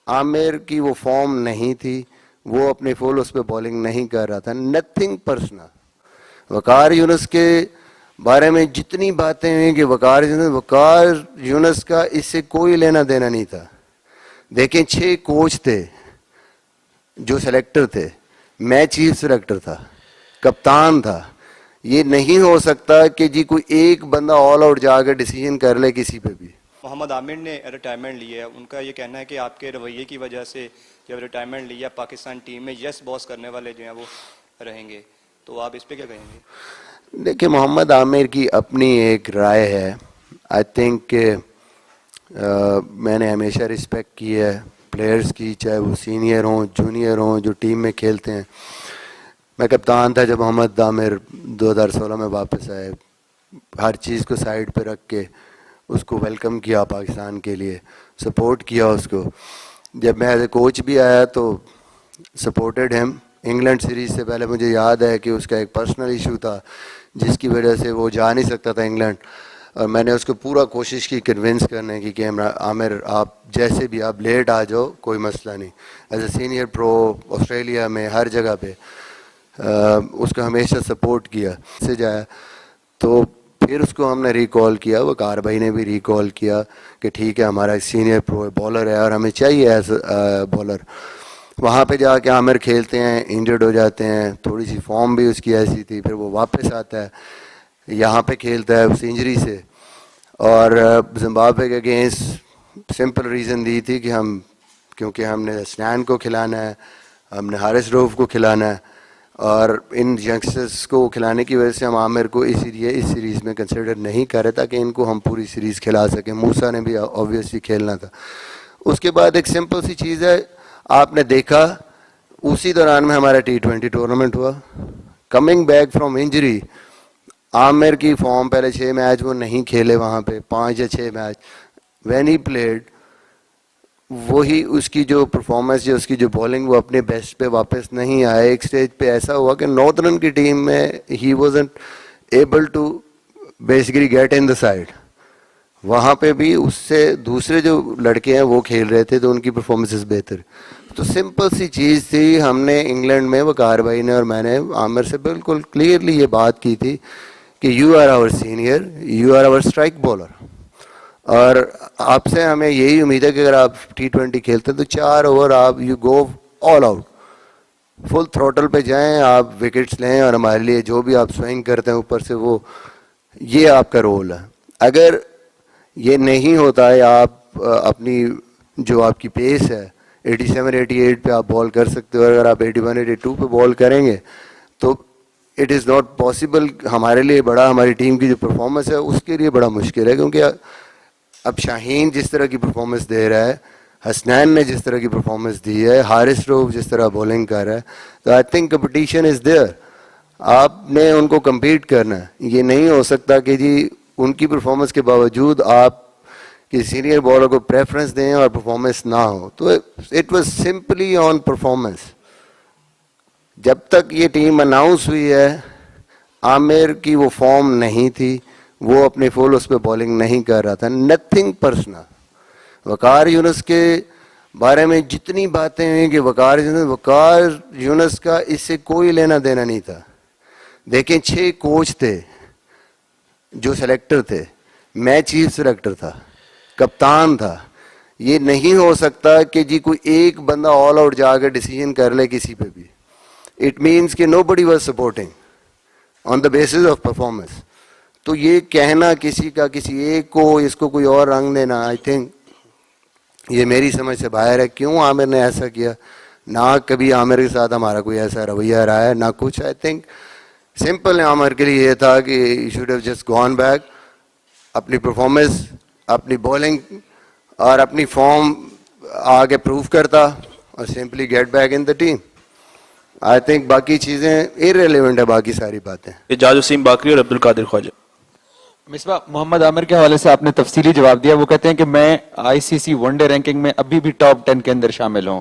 عامر کی وہ فارم نہیں تھی, وہ اپنے فل اس پہ بولنگ نہیں کر رہا تھا. Nothing personal. وقار یونس کے بارے میں جتنی باتیں ہوئیں کہ وقار یونس کا اس سے کوئی لینا دینا نہیں تھا. دیکھیں 6 کوچ تھے جو سلیکٹر تھے, میں چیف سلیکٹر تھا, کپتان تھا. یہ نہیں ہو سکتا کہ جی کوئی ایک بندہ آل آؤٹ جا کر ڈیسیجن کر لے کسی پہ بھی. محمد عامر نے ریٹائرمنٹ لی ہے, ان کا یہ کہنا ہے کہ آپ کے رویے کی وجہ سے جب ریٹائرمنٹ لیا پاکستان ٹیم میں یس باس کرنے والے جو ہیں وہ رہیں گے, تو آپ اس پہ کیا کہیں گے؟ دیکھیں محمد عامر کی اپنی ایک رائے ہے. آئی تھنک کہ میں نے ہمیشہ رسپیکٹ کی ہے پلیئرز کی, چاہے وہ سینئر ہوں جونیئر ہوں جو ٹیم میں کھیلتے ہیں. میں کپتان تھا جب محمد عامر 2016 میں واپس آئے. ہر چیز کو سائڈ پہ رکھ کے اس کو ویلکم کیا پاکستان کے لیے, سپورٹ کیا اس کو. جب میں ایز اے کوچ بھی آیا تو سپورٹڈ ہیم. انگلینڈ سیریز سے پہلے مجھے یاد ہے کہ اس کا ایک پرسنل ایشو تھا جس کی وجہ سے وہ جا نہیں سکتا تھا انگلینڈ, اور میں نے اس کو پورا کوشش کی کنونس کرنے کی کہ عامر آپ جیسے بھی آپ لیٹ آ جاؤ کوئی مسئلہ نہیں. As a senior pro Australia میں ہر جگہ پہ اس کو ہمیشہ سپورٹ کیا. سے جایا تو پھر اس کو ہم نے ریکال کیا, وقار بھائی نے بھی ریکال کیا کہ ٹھیک ہے ہمارا ایک سینئر پرو بالر ہے اور ہمیں چاہیے ایز بالر. وہاں پہ جا کے عامر کھیلتے ہیں, انجرڈ ہو جاتے ہیں, تھوڑی سی فارم بھی اس کی ایسی تھی, پھر وہ واپس آتا ہے یہاں پہ کھیلتا ہے اس انجری سے. اور زمبابوے کے اگینسٹ سمپل ریزن دی تھی کہ کیونکہ ہم نے اسنان کو کھلانا ہے, ہم نے حارث روف کو کھلانا ہے, اور ان ینگسٹرز کو کھلانے کی وجہ سے ہم عامر کو اسی لیے اس سیریز میں کنسیڈر نہیں کر رہے تاکہ ان کو ہم پوری سیریز کھلا سکیں. موسیٰ نے بھی آبویسلی کھیلنا تھا. اس کے بعد ایک سمپل سی چیز ہے, آپ نے دیکھا اسی دوران میں ہمارا T20 ٹورنامنٹ ہوا. کمنگ بیک فرام انجری عامر کی فارم پہلے 6 میچ وہ نہیں کھیلے, وہاں پہ 5 یا 6 میچ وین ہی پلیڈ, وہی اس کی جو پرفارمنس اس کی جو بالنگ وہ اپنے بیسٹ پہ واپس نہیں آئے. ایک سٹیج پہ ایسا ہوا کہ نارتھرن کی ٹیم میں he wasn't able to basically get in the side. وہاں پہ بھی اس سے دوسرے جو لڑکے ہیں وہ کھیل رہے تھے تو ان کی پرفارمنسز بہتر. تو سمپل سی چیز تھی, ہم نے انگلینڈ میں وقار بھائی نے اور میں نے عامر سے بالکل کلیئرلی یہ بات کی تھی کہ you are our senior, you are our strike bowler, اور آپ سے ہمیں یہی امید ہے کہ اگر آپ T20 کھیلتے ہیں تو 4 اوور آپ you go all out, full throttle پہ جائیں, آپ وکٹس لیں اور ہمارے لیے جو بھی آپ سوئنگ کرتے ہیں اوپر سے وہ یہ آپ کا رول ہے. اگر یہ نہیں ہوتا ہے, آپ اپنی جو آپ کی پیس ہے 87-88 پہ آپ بال کر سکتے ہو, اگر آپ 81-82 پہ بال کریں گے تو اٹ از ناٹ پاسبل. ہمارے لیے بڑا, ہماری ٹیم کی جو پرفارمنس ہے اس کے لیے بڑا مشکل ہے, کیونکہ اب شاہین جس طرح کی پرفارمنس دے رہا ہے, حسنین نے جس طرح کی پرفارمنس دی ہے, حارث روف جس طرح بولنگ کر رہا ہے, تو I think competition is there. آپ نے ان کو کمپیٹ کرنا ہے. یہ نہیں ہو سکتا کہ جی ان کی پرفارمنس کے باوجود آپ کہ سینئر بالر کو پریفرنس دیں اور پرفارمنس نہ ہو. تو it was simply on performance. جب تک یہ ٹیم اناؤنس ہوئی ہے عامر کی وہ فارم نہیں تھی, وہ اپنے فل اس پہ بالنگ نہیں کر رہا تھا. Nothing personal. وقار یونس کے بارے میں جتنی باتیں ہوئیں کہ وقار یونس کا اس سے کوئی لینا دینا نہیں تھا. دیکھیں 6 کوچ تھے جو سلیکٹر تھے, میں چیف سلیکٹر تھا, کپتان تھا. یہ نہیں ہو سکتا کہ جی کوئی ایک بندہ آل آؤٹ جا کر ڈیسیجن کر لے کسی پہ بھی. اٹ مینس کہ nobody was supporting on the basis of performance. تو یہ کہنا کسی کا کسی ایک کو اس کو کوئی اور رنگ دینا, آئی تھنک یہ میری سمجھ سے باہر ہے. کیوں عامر نے ایسا کیا, نہ کبھی عامر کے ساتھ ہمارا کوئی ایسا رویہ رہا ہے نہ کچھ. آئی تھنک سمپل عامر کے لیے یہ تھا کہ you should have just gone back, اپنی پرفارمنس, اپنی بالنگ اور اپنی فارم آگے پروو کرتا اور simply get back in the team. I think باقی چیزیں ارریلیونٹ ہے, باقی ساری باتیں. اعجاز وسیم باقری اور عبدالقادر خواجہ. مصباح, محمد عامر کے حوالے سے آپ نے تفصیلی جواب دیا. وہ کہتے ہیں کہ میں ICC ون ڈے رینکنگ میں ابھی بھی ٹاپ 10 کے اندر شامل ہوں,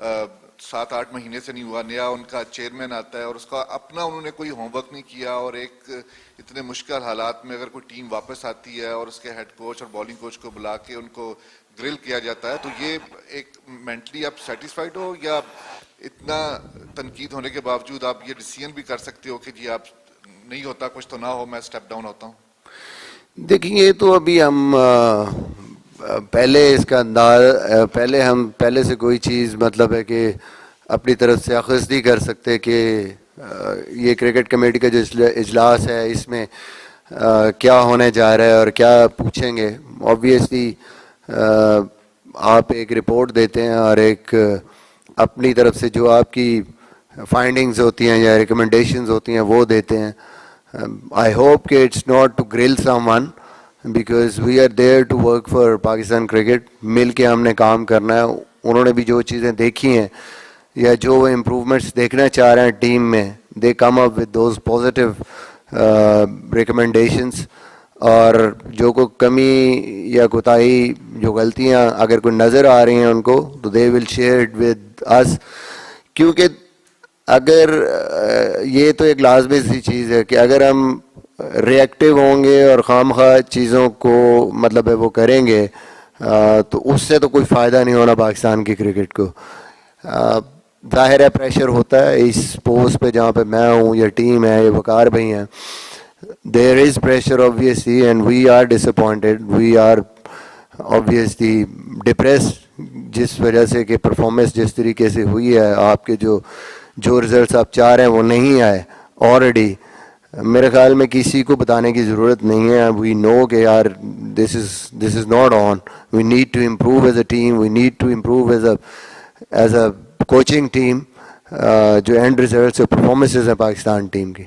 7-8 مہینے سے نہیں ہوا, نیا ان کا چیئرمین آتا ہے اور اس کا اپنا انہوں نے کوئی ہوم ورک نہیں کیا, اور ایک اتنے مشکل حالات میں اگر کوئی ٹیم واپس آتی ہے اور اس کے ہیڈ کوچ اور بالنگ کوچ کو بلا کے ان کو گرل کیا جاتا ہے, تو یہ ایک مینٹلی آپ سیٹسفائیڈ ہو, یا اتنا تنقید ہونے کے باوجود آپ یہ ڈیسیژن بھی کر سکتے ہو کہ جی آپ نہیں ہوتا کچھ تو نہ ہو, میں اسٹیپ ڈاؤن ہوتا ہوں؟ دیکھیں یہ تو ابھی ہم پہلے اس کا انداز پہلے سے کوئی چیز مطلب ہے کہ اپنی طرف سے اخذ نہیں کر سکتے کہ یہ کرکٹ کمیٹی کا جو اجلاس ہے اس میں کیا ہونے جا رہا ہے اور کیا پوچھیں گے. آبویسلی آپ ایک رپورٹ دیتے ہیں اور ایک اپنی طرف سے جو آپ کی فائنڈنگز ہوتی ہیں یا ریکمنڈیشنز ہوتی ہیں وہ دیتے ہیں. آئی ہوپ کہ it's not to grill someone, because we are there to work for Pakistan cricket. مل کے ہم نے کام کرنا ہے. انہوں نے بھی جو چیزیں دیکھی ہیں یا جو وہ امپروومنٹس دیکھنا چاہ رہے ہیں ٹیم میں, they come up with those positive recommendations, اور جو کوئی کمی یا کوتاہی جو غلطیاں اگر کوئی نظر آ رہی ہیں ان کو تو they will share it with us. کیونکہ اگر یہ تو ایک لازمی سی چیز ہے کہ اگر ہم ری ایکٹیو ہوں گے اور خام خواہ چیزوں کو مطلب ہے وہ کریں گے تو اس سے تو کوئی فائدہ نہیں ہونا پاکستان کی کرکٹ کو. ظاہر ہے پریشر ہوتا ہے اس پوسٹ پہ جہاں پہ میں ہوں یا ٹیم ہے یا وقار بھائی ہیں. دیر از pressure obviously and we are disappointed, we are obviously depressed جس وجہ سے کہ پرفارمنس جس طریقے سے ہوئی ہے, آپ کے جو رزلٹس آپ چاہ رہے ہیں وہ نہیں آئے آلریڈی. میرے خیال میں کسی کو بتانے کی ضرورت نہیں ہے. وی نو کہ یار this is not on. We need to improve as a team, we need to improve as a coaching team. جو اینڈ ریزلٹس اور پرفارمنسز ہیں پاکستان ٹیم کی